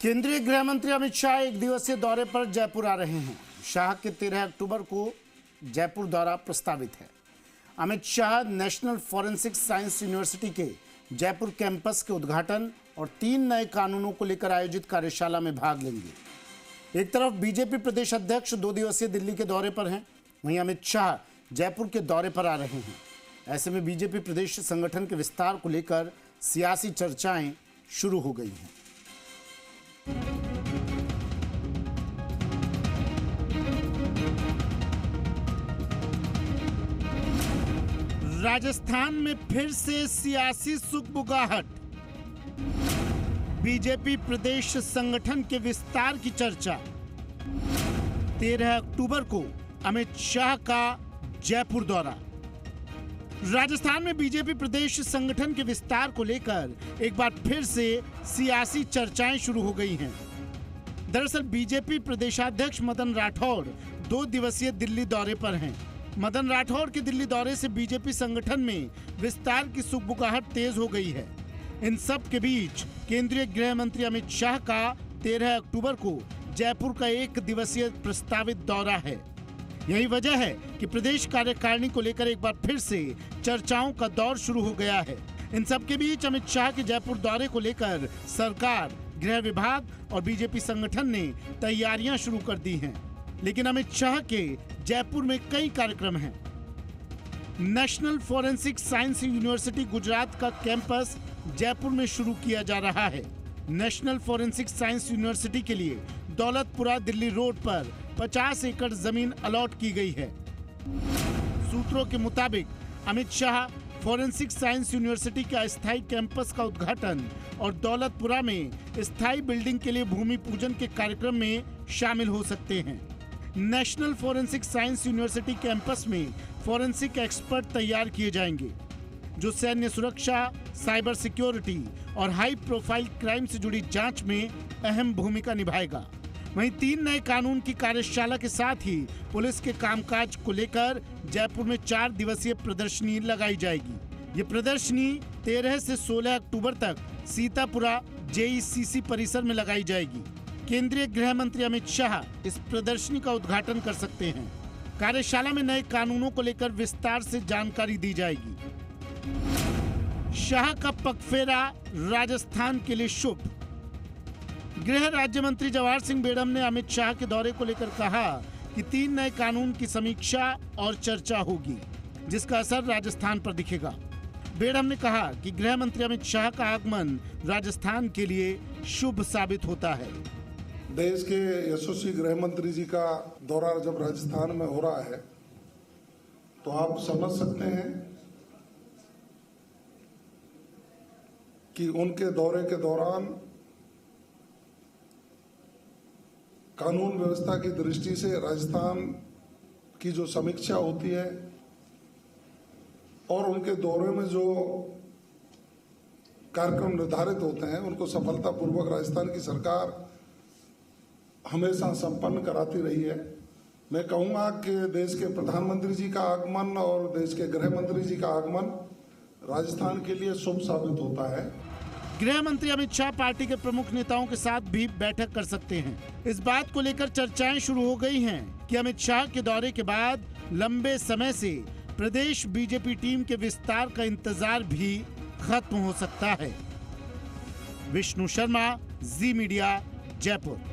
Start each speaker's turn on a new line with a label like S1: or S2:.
S1: केंद्रीय गृह मंत्री अमित शाह एक दिवसीय दौरे पर जयपुर आ रहे हैं। शाह के 13 अक्टूबर को जयपुर दौरा प्रस्तावित है। Amit Shah national forensic science university के जयपुर कैंपस के उद्घाटन और 3 नए कानूनों को लेकर आयोजित कार्यशाला में भाग लेंगे। एक तरफ बीजेपी प्रदेश अध्यक्ष 2 दिवसीय दिल्ली के दौरे पर हैं, वहीं अमित शाह जयपुर के दौरे पर आ रहे हैं। ऐसे में बीजेपी प्रदेश संगठन के विस्तार को लेकर सियासी चर्चाएं शुरू हो गई हैं। राजस्थान में फिर से सियासी सुगबुगाहट। बीजेपी प्रदेश संगठन के विस्तार की चर्चा। 13 अक्टूबर को अमित शाह का जयपुर दौरा। राजस्थान में बीजेपी प्रदेश संगठन के विस्तार को लेकर एक बार फिर से सियासी चर्चाएं शुरू हो गई हैं। दरअसल बीजेपी प्रदेशाध्यक्ष मदन राठौड़ 2 दिवसीय दिल्ली दौरे पर हैं। मदन राठौड़ के दिल्ली दौरे से बीजेपी संगठन में विस्तार की सुगबुगाहट तेज हो गई है। इन सब के बीच केंद्रीय गृह मंत्री अमित शाह का 13 अक्टूबर को जयपुर का 1 दिवसीय प्रस्तावित दौरा है। यही वजह है कि प्रदेश कार्यकारिणी को लेकर एक बार फिर से चर्चाओं का दौर शुरू हो गया है। इन सब के बीच अमित शाह के जयपुर दौरे को लेकर सरकार, गृह विभाग और बीजेपी संगठन ने तैयारियां शुरू कर दी हैं। लेकिन अमित शाह के जयपुर में कई कार्यक्रम हैं। National forensic science university Gujarat का कैंपस जयपुर में शुरू किया जा रहा है। नेशनल फॉरेंसिक साइंस यूनिवर्सिटी के लिए दौलतपुरा दिल्ली रोड पर 50 एकड़ जमीन अलॉट की गई है। सूत्रों के मुताबिक Amit Shah forensic science university के अस्थायी कैंपस का उद्घाटन और दौलतपुरा में स्थायी बिल्डिंग के लिए भूमि पूजन के कार्यक्रम में शामिल हो सकते हैं। National forensic science university campus में फॉरेंसिक एक्सपर्ट तैयार किए जाएंगे, जो सैन्य सुरक्षा, साइबर सिक्योरिटी और हाई प्रोफाइल क्राइम से जुड़ी जांच में अहम भूमिका निभाएगा। वहीं 3 नए कानून की कार्यशाला के साथ ही पुलिस के कामकाज को लेकर जयपुर में 4 दिवसीय प्रदर्शनी लगाई जाएगी। ये प्रदर्शनी 13 से 16 अक्टूबर तक सीतापुरा जेईसीसी परिसर में लगाई जाएगी। केंद्रीय गृह मंत्री अमित शाह इस प्रदर्शनी का उद्घाटन कर सकते हैं। कार्यशाला में नए कानूनों को लेकर विस्तार से जानकारी दी जाएगी। शाह का पगफेरा राजस्थान के लिए शुभ। गृह राज्य मंत्री जवाहर सिंह बेड़म ने अमित शाह के दौरे को लेकर कहा कि 3 नए कानून की समीक्षा और चर्चा होगी, जिसका असर राजस्थान पर दिखेगा। बेड़म ने कहा कि गृह मंत्री अमित शाह का आगमन राजस्थान के लिए शुभ साबित होता है।
S2: देश के यशस्वी गृह मंत्री जी का दौरा जब राजस्थान में हो रहा है तो आप समझ सकते हैं कि उनके दौरे के दौरान कानून व्यवस्था की दृष्टि से राजस्थान की जो समीक्षा होती है और उनके दौरे में जो कार्यक्रम निर्धारित होते हैं उनको सफलतापूर्वक राजस्थान की सरकार हमेशा संपन्न कराती रही है। मैं कहूँगा कि देश के प्रधानमंत्री जी का आगमन और देश के गृह मंत्री जी का आगमन राजस्थान के लिए शुभ साबित होता है।
S1: गृह मंत्री अमित शाह पार्टी के प्रमुख नेताओं के साथ भी बैठक कर सकते हैं। इस बात को लेकर चर्चाएं शुरू हो गई हैं कि अमित शाह के दौरे के बाद लंबे समय से प्रदेश बीजेपी टीम के विस्तार का इंतजार भी खत्म हो सकता है। विष्णु शर्मा, जी मीडिया, जयपुर।